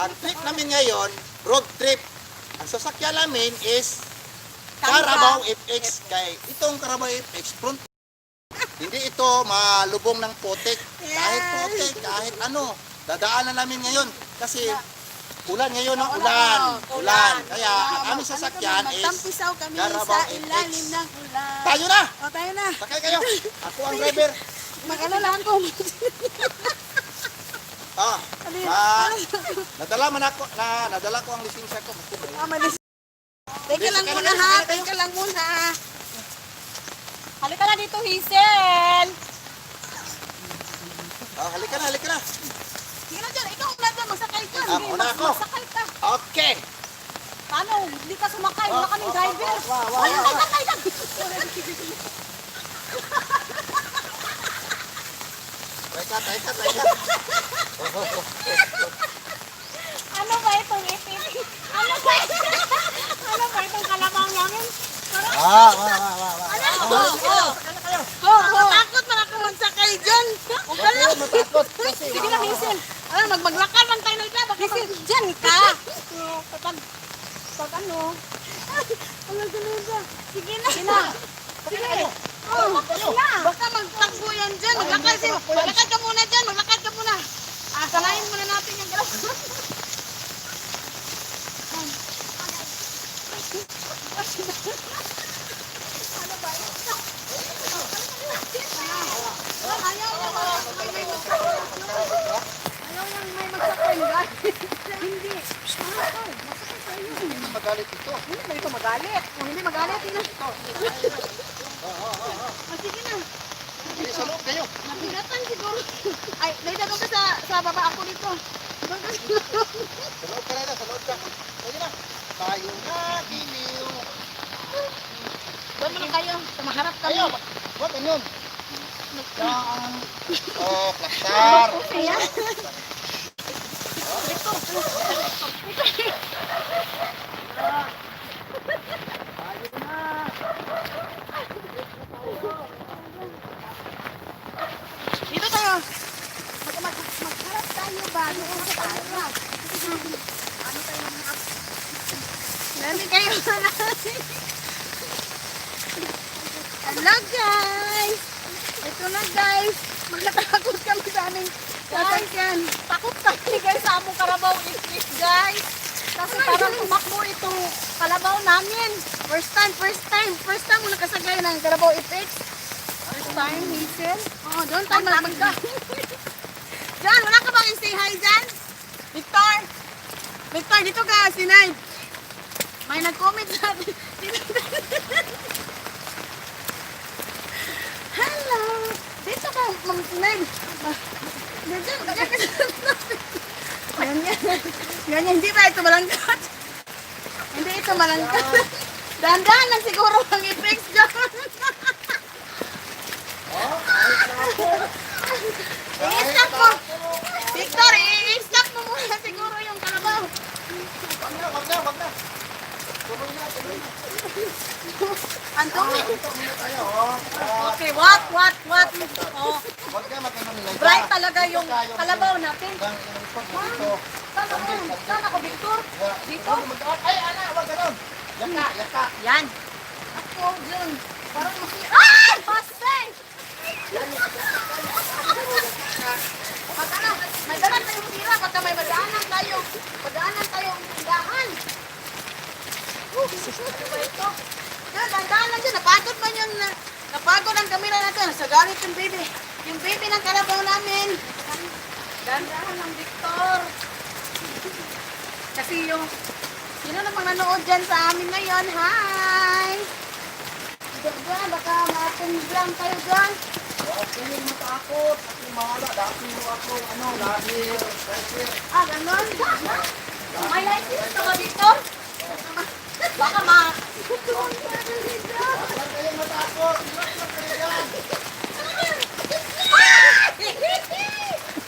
ang trip namin ngayon, road trip. Ang sasakyan namin is Carabao FX. Kay itong Carabao FX front, hindi ito malubong ng putik. Kahit putik, kahit ano, dadaanan namin ngayon. Kasi ulan ngayon ng ulan. Ulan. Kaya ang aming sasakyan is Magtampisaw kami Carabao sa ilalim FX. ng ulan. Tayo na! O, tayo na. Sakay kayo! Ako ang driver. Mag-ano lang ako. Ah, nadala ko ang lisensya ko. Malis. Teka lang muna ha. Teka lang muna. Halika na dito, Hazel. Ah, halika na. Sige na dyan. Ikaw na dyan. Magsakay ka. Ah, Hindi, una ako. Magsakay ka. Okay. Paano? Hindi ka sumakay. Wala kaming driver. Wow. Ay, Teka. ano ba itong ipin? Ano ba itong kalabaw namin? Wow. Matakot man ako magsakay dyan. Matakot kasi Sige na, Hazel. Maglakad lang tayo na ito. Hazel, dyan ka. Pag ano? Sige na. Sige. Baka magtakbo yan dyan. Maglakad ka muna dyan. Salahin muna natin yung galaw. Ayaw may magsakay, guys. Hindi. hindi magalit ito. Hindi ba ito magalit? Kung hindi magalit, yun lang. Sige na. Hindi sa loob kayo. Nabigatan siguro. Ay, naidagong ka sa baba ako dito. Doon ka sa loob. Sa loob ka. Sige na. Tayo na, giliw. Doon muna kayo. Sa maharap kami. Kayo, wag ganyan. Plastar. Ayan. Dito tayo. Magharap tayo ba? Ano tayo mag-up? Nandi kayo. Hello guys! Ito na guys. Magnatakot kami sa aming sasakyan. Takot kami guys sa among Carabao FX, guys. Kasi parang tumakbo itong kalabaw namin. First time mo nakasagay ng Carabao FX. First time, Hazel. Oh, doon tayo magda. John, wala ka bang say hi dyan? Victor, dito ka, Sinay. May nag-comment sa atin. Hello. Dito ka, Ma'am Sinay. Ganyan, hindi ba ito malangkat? Hindi ito malangkat. Dahan-dahan lang siguro ang effects dyan. I-stop mo. Victor, i-stop mo muna siguro yung kalabaw. Wag na. Tuloy na. Antong, Ito muna tayo. Okay, what? Oh, Wag ka magandang nilay. bright talaga yung kalabaw natin. Dito. Saan ako, Victor? Dito? Ay, ana, wag ganun. Yaka. Yan. ako dyan. Parang masira. Ay! Pasay! Pag ano, may dalan tayong tira. Pagka may madaanan tayo. Madaanan tayong tindahan. Ano ba ito? Yan, dandahan lang dyan. Napagod man yung napagod ang kamera natin. Sa galit yung baby. Yung baby ng kalabaw namin. Dandahan lang, Victor. Kasi yung sino namang nanood dyan sa amin ngayon? Hi! Diyan, baka ma-blank kayo dyan. Huwag kayong matakot. Ako mahala. Dati mo ako, lagi. Ah, ganon? May license ka ba, Victor? Baka ma... Huwag kayong matakot. Huwag kayo yan.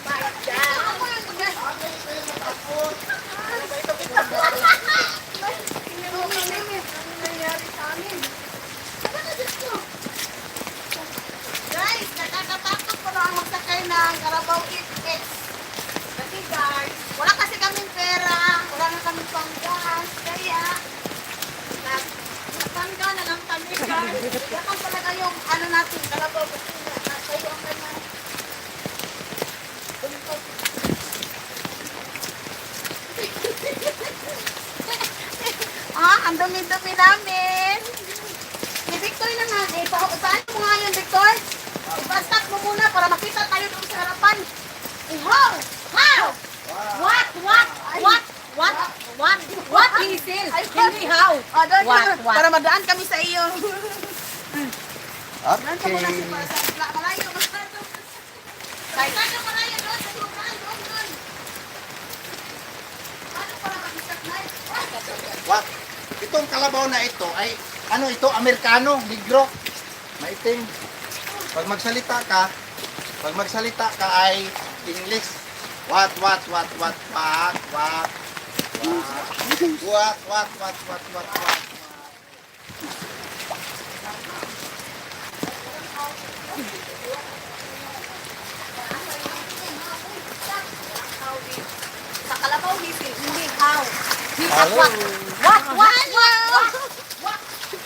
Bye, dyan. Ako yung mga... Huwag kayong matakot. Guys, nakakatakot ko lang magsakay ng Carabao FX. Kasi guys, wala kasi kaming pera. Yakan talaga yung ano natin, kalabaw kasi nasa iyo ang kanya. Ang dumi-dumi namin. Si Victor na nga, saan mo nga yun, Victor? Ipa-stop mo muna para makita tayo doon sa harapan. Ihaw! How? What, Hazel? Hindi how. Doon What? para madaan kami sa iyo. Doon ka Okay. muna para sa malayo. Malayo, malayo doon sa lugar. Doon. Paano para mag-stop na? What? Itong kalabaw na ito ay, ano ito, Amerikano, negro, maitim. Pag magsalita ka ay English. What. Sa kalabaw, hindi how. Hello. What?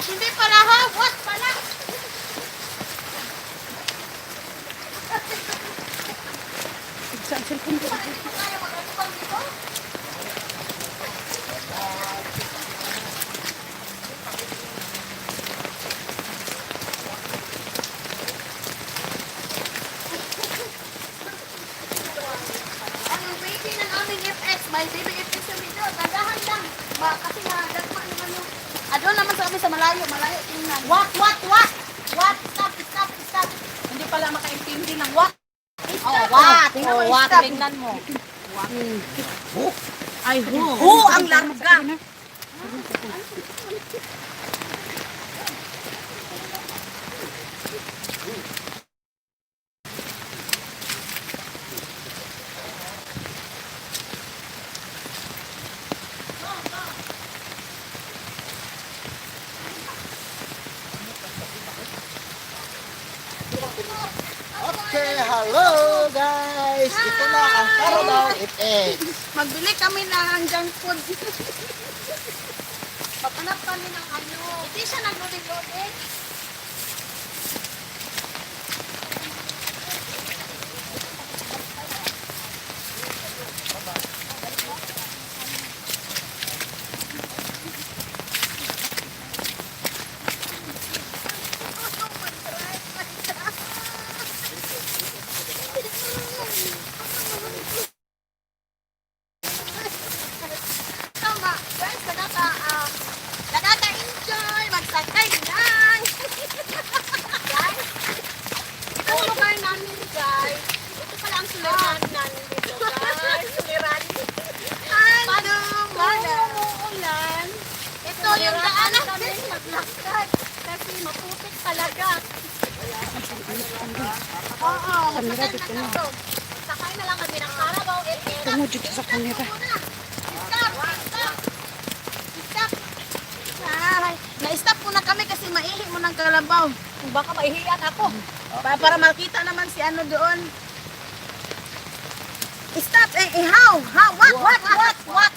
Hindi pala how. What pala? Ang baby ng aming FX, may baby FX sa video, tagahan lang. Kasi nagagma naman yung... Doon naman sa amin sa malayo tingnan. What? Stop. Hindi pala makaintindi ng what. Oh, what? Tingnan mo. Ay, who ang larga. Okay, hello guys! Ito na ang Carabao FX. Magbili kami ng junk food. Papanap kami ng ano. Hindi siya nag-loading. Tama, guys, nakaka-enjoy, magsakay lang. Guys, ito ang lugar namin, guys. Ito pala ang suliran namin dito, guys. Suliran. Ano, umuulan. Ito yung daanan namin maglakad. Kasi maputik talaga. Oo, masakay na to. Sakay na lang kami ng Carabao. Tungo dito sa kamera. Na-stop muna kami kasi maihi mo ng kalabaw. Baka maihiyan ako. Para makita naman si ano doon. Stop! How? What?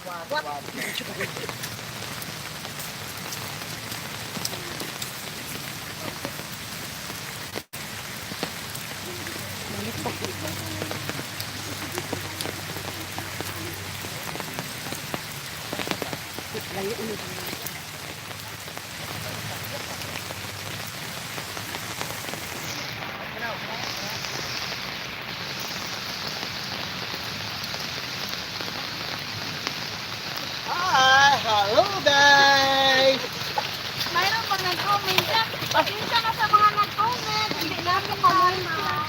Hi, hello guys! Mayroon pag nag-comment ka. Pasensya na sa mga nag-comment. Hindi namin na.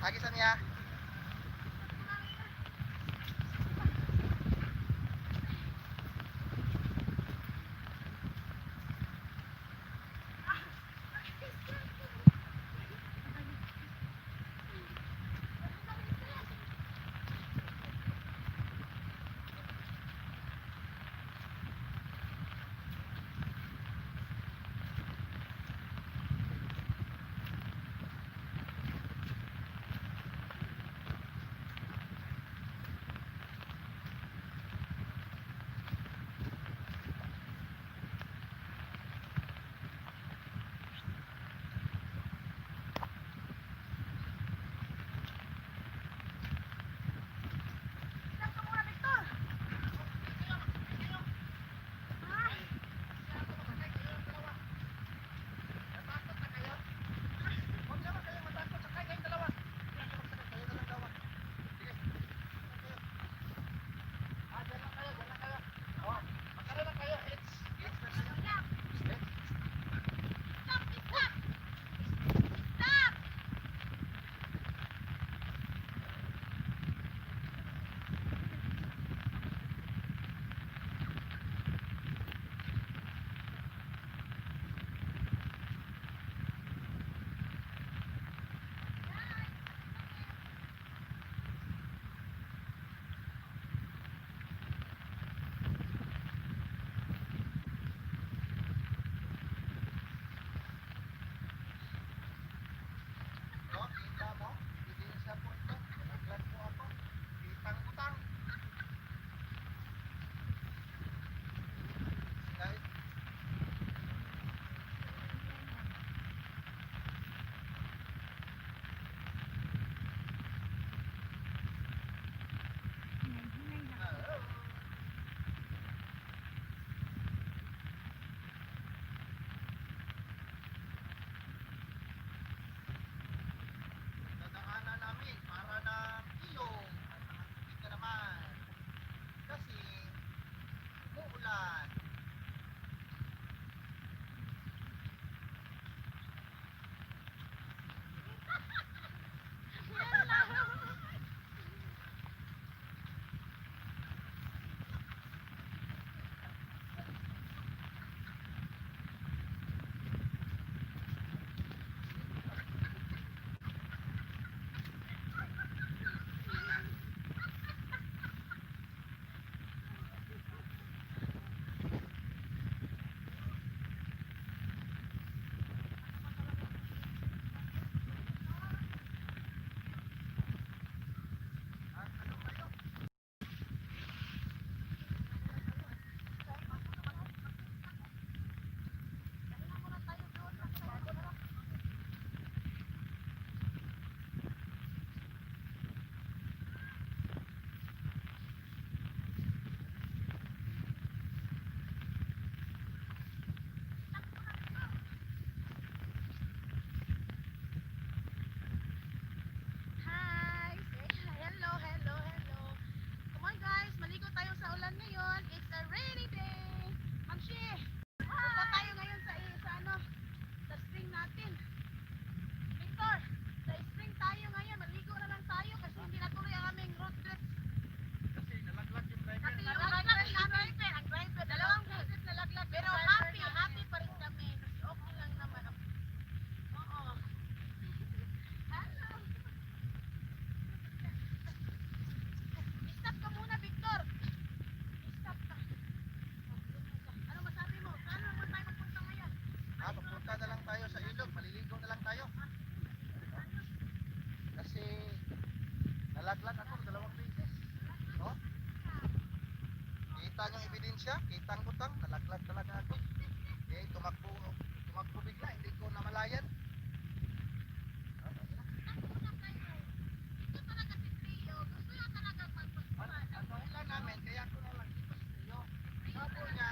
Tagisan niya. Dadaanan namin para ng ilog. At nakatipid na naman. Kasi umuulan. Hi! Hello, hello, hello. Come on guys, maligo tayo sa ulan ngayon. It's a rainy day. Ma'am Shi, punta tayo ngayon sa ano, sa spring natin. Victor, sa spring tayo ngayon. Maligo na lang tayo kasi hindi natuloy ang aming road trip. Kasi nalaglag yung driver. Kasi yung driver, ang driver, dalawang beses nalaglag. Pero happy pa rin kami. Kasi okay lang naman. Oo. Hello. Stop ka muna, Victor. Stop ka. Ano masabi mo? Saan naman tayo magpunta ngayon? Papunta na lang tayo sa ilog. Maliligo na lang tayo. Kasi nalaglag ako dalawang beses. No? Kita yung ebidensya, kitang butang, nalaglag talaga ako. Eh, tumakbo bigla, hindi ko namalayan. Ito talaga si Trio. Gusto niya talaga magpagpuan. Ano lang namin, kaya ako na lang dito sa iyo. Sabi niya,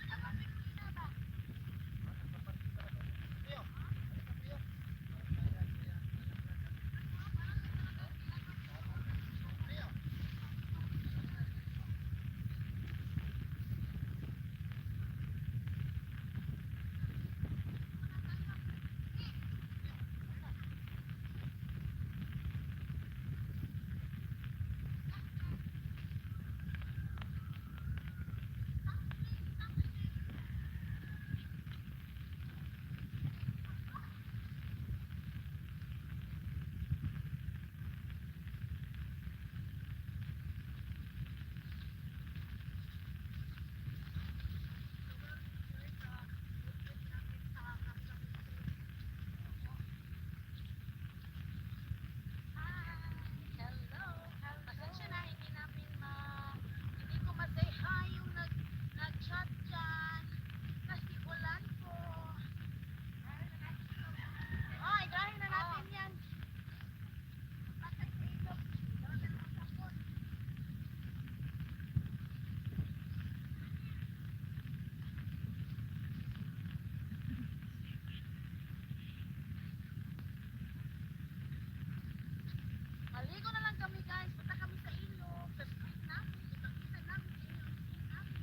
Ano ba, Pekina ba? Trio, Trio. Trio. Maligo na lang kami guys. Punta kami sa ilog. Sa street namin. Ipakita namin sa inyo ang street namin.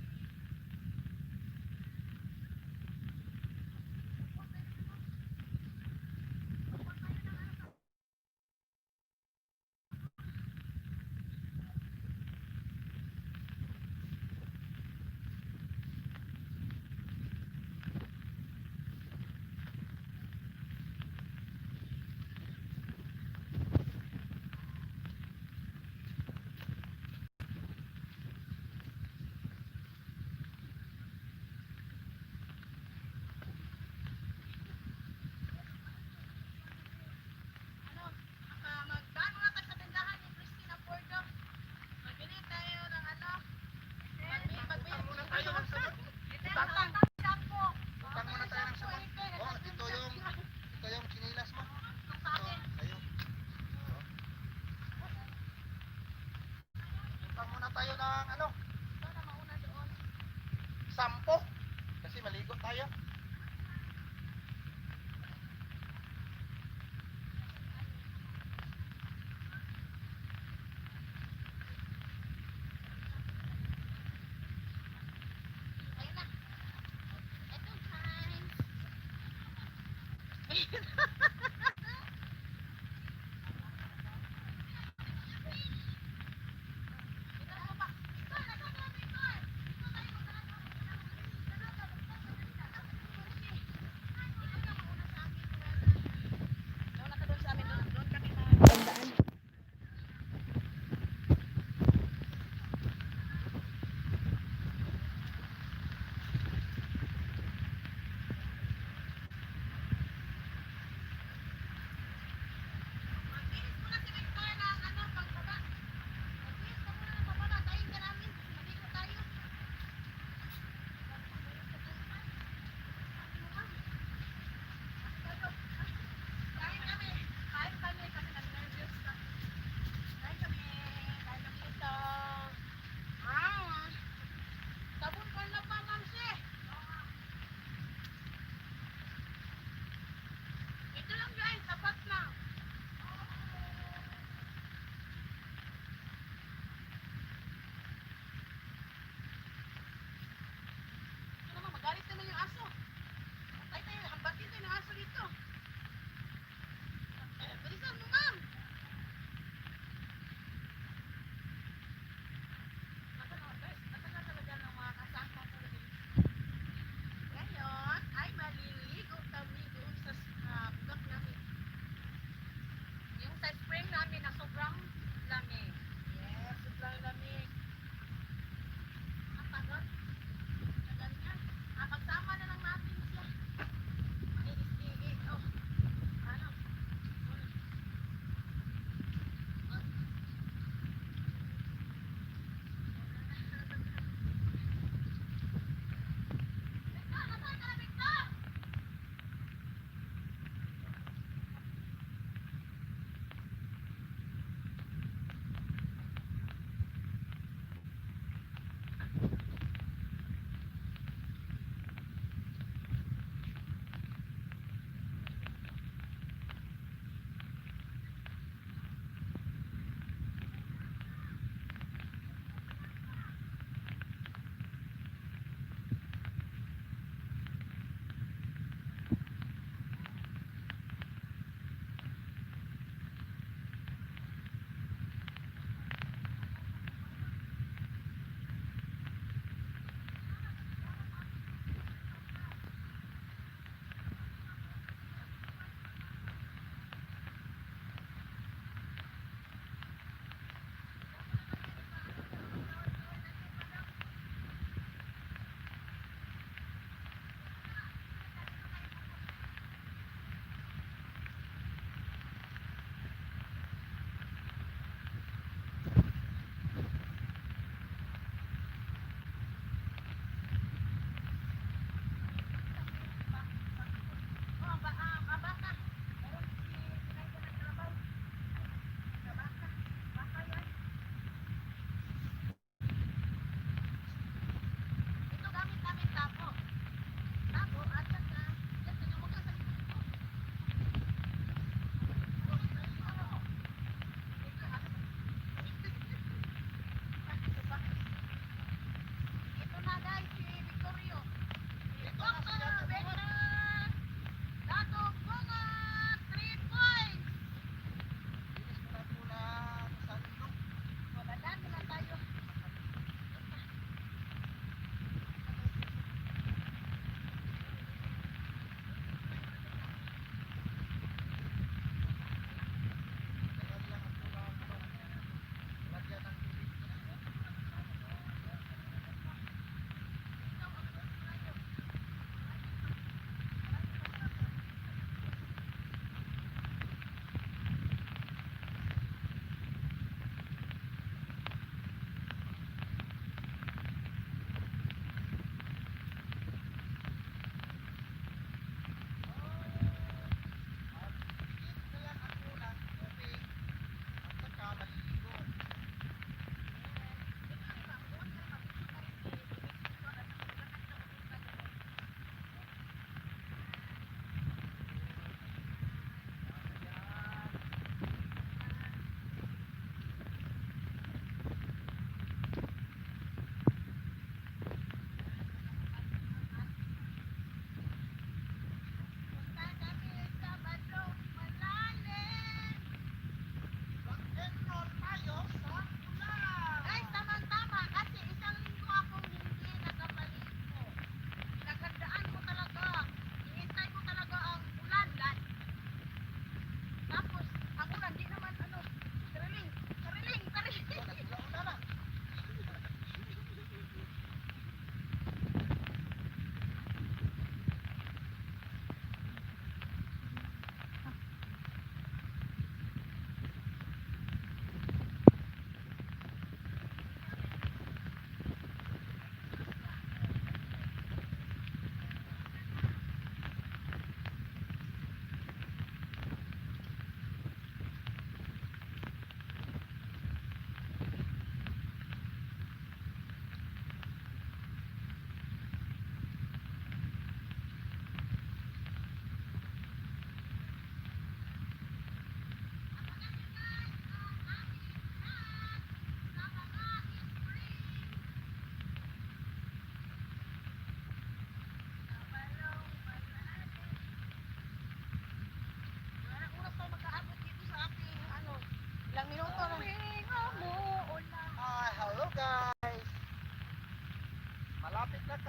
Ano, magkano na tayo sa tindahan ni Christina Porto? Magbili tayo ng ano? Magbili muna tayo ng sabon. Utang muna tayo ng sabon. Oh, ito yung chinilas mo. Oh, sa'yo. Utang muna tayo ng ano? Sampo. Kasi maligo tayo. Ayun na. Ito guys. Doon ka doon sa amin. Doon kami magandaan. Magbihis muna si Victor ng ano, pagbaba. Magbihis ka muna ng pababa. Tayin ka namin. Maligo tayo. Kain kami. Kain kami kasi nag-nervous ka. Kain kami. Kain kami ito. Sabon ka na pa, Ma'am She. Ito lang guys, sapat na. Ito naman, magalit naman yung aso. Patay tayo, hambatin tayo ng aso dito. Bilisan mo, Ma'am. Matagal talaga ng mga kasama ko rin. Ngayon, ay maliligo kami doon sa bukak namin. Yung sa spring namin na sobrang lamig. Yes, sobrang lamig. Ang tagal. Tagal niya. Pagsama na lang natin siya. Oh, ano? Victor, nasaan ka na, Victor?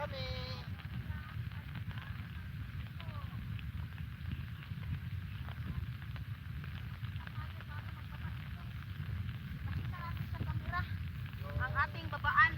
kami. Pakita natin sa camera ang ating babaan.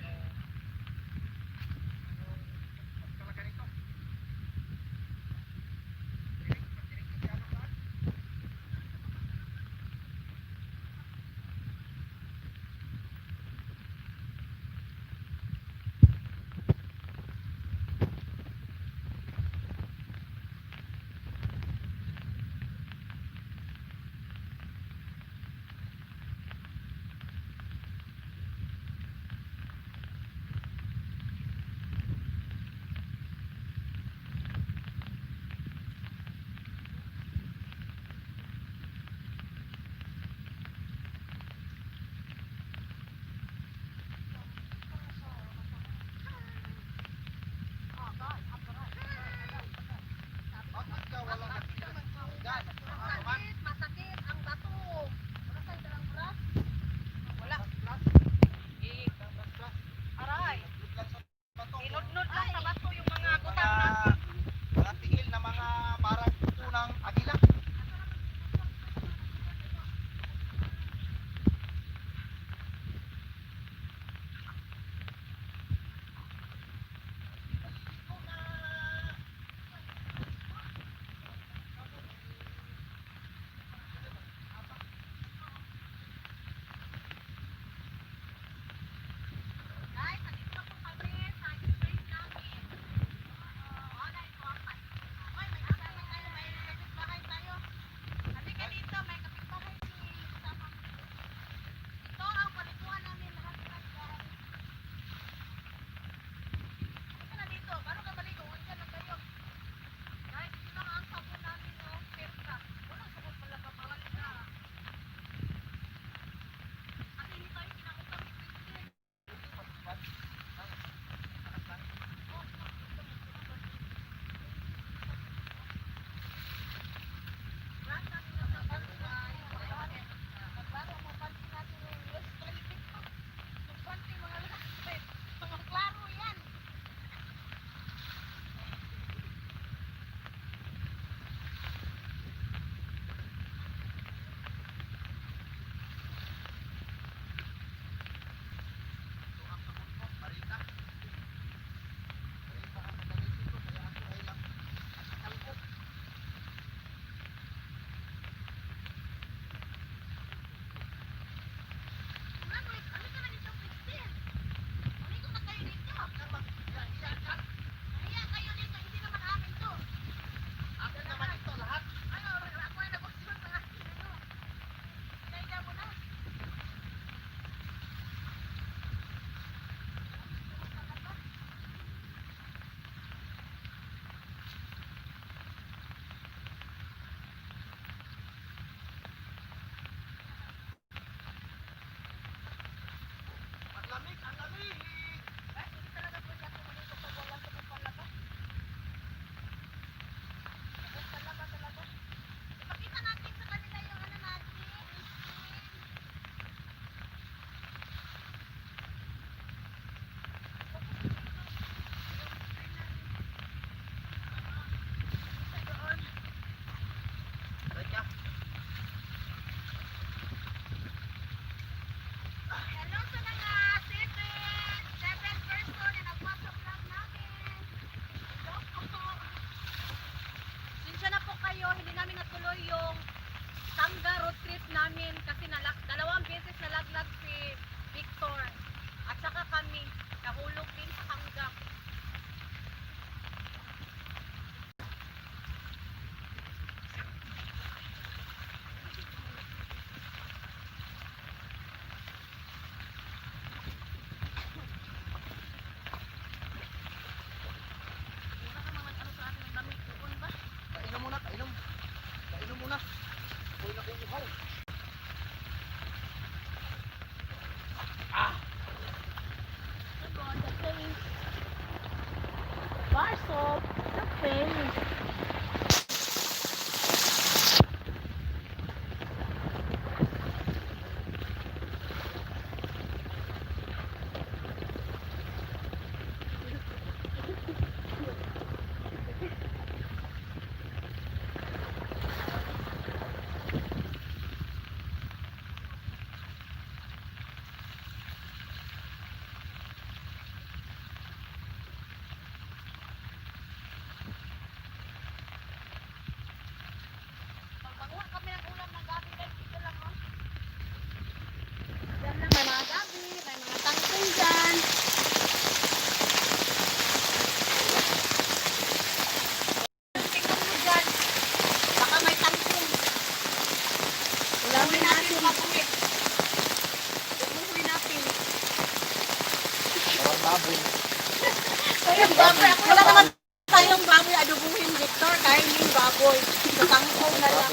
na lang.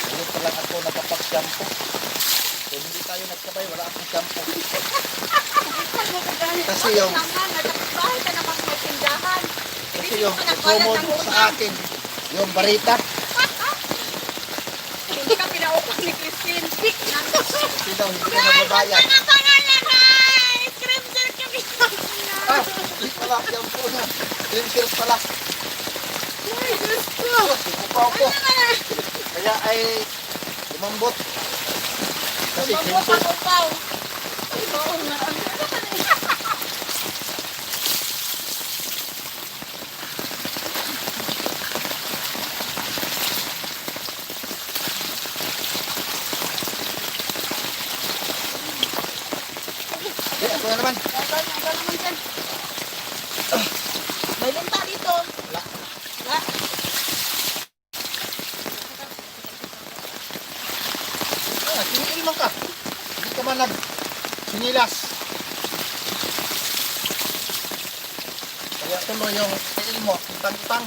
Ngayon pa lang ako nakapag-shampoo. Kung hindi tayo nagsabay, wala akong shampoo. Kasi yung- Bahay ka namang may tindahan. Kasi yung promote sa akin, yung barita, Hindi ka pinaupang ni Christine. kasi daw hindi ko nababayad. Guys! Crimson kami. Ah, hindi pala, shampoo na. Cleanser pala. Ay, Diyos ko. Sipupaw ko. Kaya ay lumambot. Kasi cleanser. Upaw. Ay, oo nga. Ano ka na eh? Ako na naman. Ano naman dyan? May linta dito. Wala. Wala. Ah, sinilmo ka. Hindi ka man sinilas. Kaya tuloy yung sinilmo, utang-utang.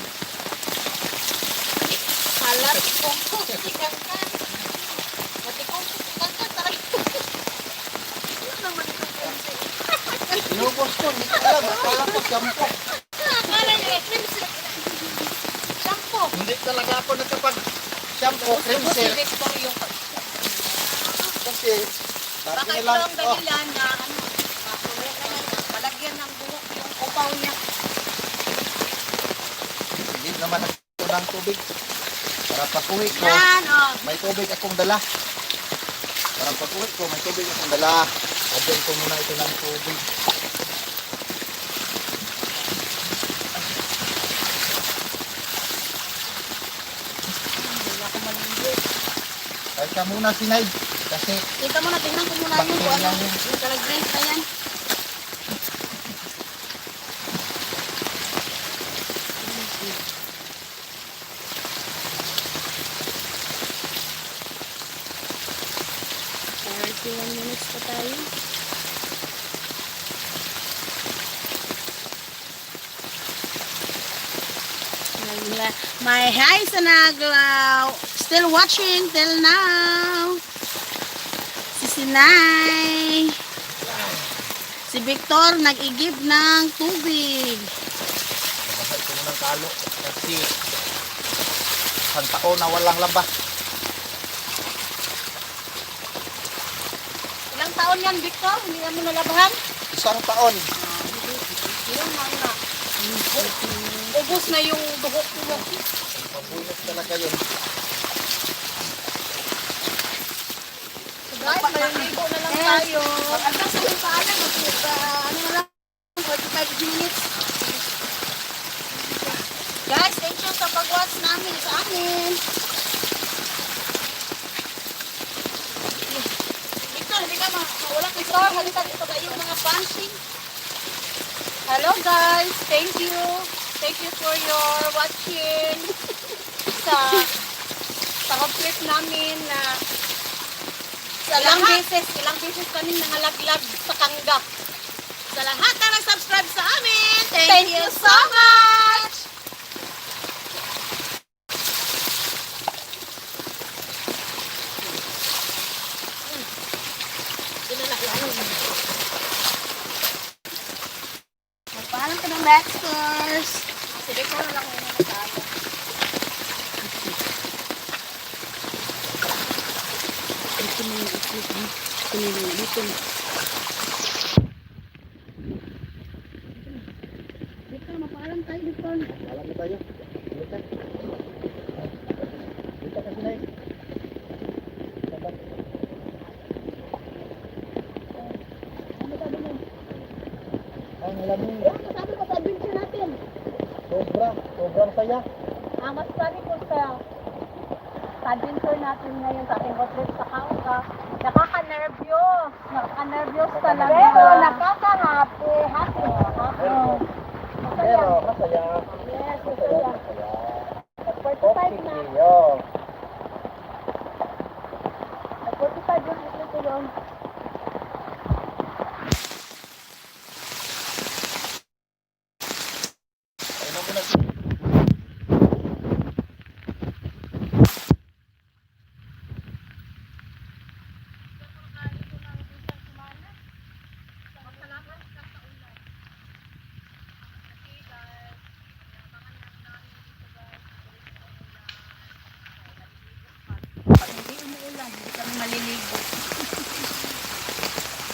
Halat kong kusikan ka. Pati kong kusikan ka talaga. Ano naman ito kasi? Inubos ko, hindi ko alam. Akala ko shampoo. Akala niya, crimson. Shampoo. Hindi talaga ako nakapag-shampoo, Si cleanser. Victor yung Kasi, baka sabi ito nila, ang dahilan na ano, palagyan ng buhok yung upaw niya. hindi naman ako ng tubig. Para pag-uwi ko, Yan, oh. may tubig akong dala. Para pag-uwi ko, may tubig akong dala. Adyan ko muna ito ng tubig. Wala ko maligo. Kahit ka muna sinay. Kasi, Kita mo na, tingnan ko muna yung kung ano, yung talagrins na yan. Minutes pa tayo. My hi sa naglaw. Still watching till now. Si Sinay. Si Victor nag-igib ng tubig. nabasag ko ng kalo. Kasi, isang taon na walang laba. Ilang taon yan, Victor? Hindi na mo nalabahan? Isang taon. Yun nga. Ubus na yung duhok ko. Mabunas talaga yun. Guys, maliligo na lang tayo. Pag-alas sa yung paalam, ano na lang, 45 minutes. Guys, thank you sa pag-watch namin sa amin. Victor, hindi ka mawala ko. Victor, halika dito ba yung mga pansin? Hello guys, thank you. Thank you for your watching sa road trip namin na ilang beses kami nangalaglag sa Kangga. Sa lahat na nag-subscribe sa amin, thank you so much! Magpaalam ka ng Baxters. Sige ko na lang muna na tayo. Ito na yung itlog mo. Dito na. Dito na, mapaalam tayo dito. Alam mo tayo. Dito. Dito ka sinay. Ang lamig. Yan, masabi ko sa adventure natin. Sobrang saya. Mas sabi ko sa adventure natin ngayon sa ating road trip sa Kangga, nakaka-nervyos. Nakaka-nervyos talaga. Pero nakaka-happy. Happy. Masaya. Masaya. Yes, masaya. 45 na. Yo. 45 yung ito doon. Ano mo na?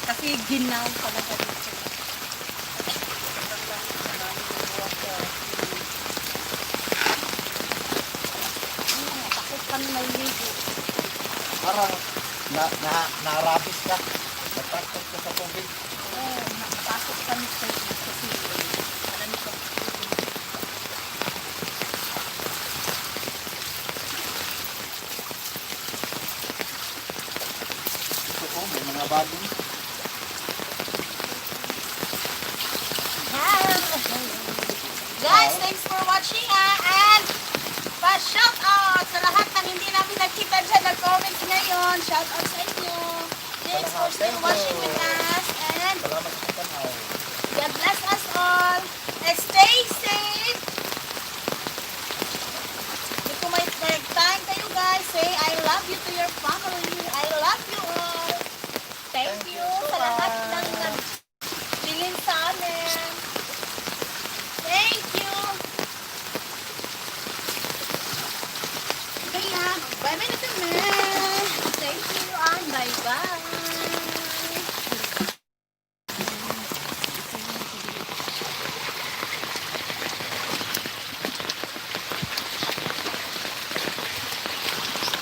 Kasi ginaw talaga dito. Takot kami may ligo. Parang narabis ka. Natakot ka sa tubig. Oo, nakatakot kami sa ligo kasi alam ko. Ito po, may mga bagong. Guys, thanks for watching and pa-shout out sa lahat ng hindi namin nakita dyan nag-comment ngayon. Shout out sa inyo. Thanks for still watching with us and Salamat sa tanaw. God bless us all. And stay safe. Kung may time kayo guys, say I love you to your family.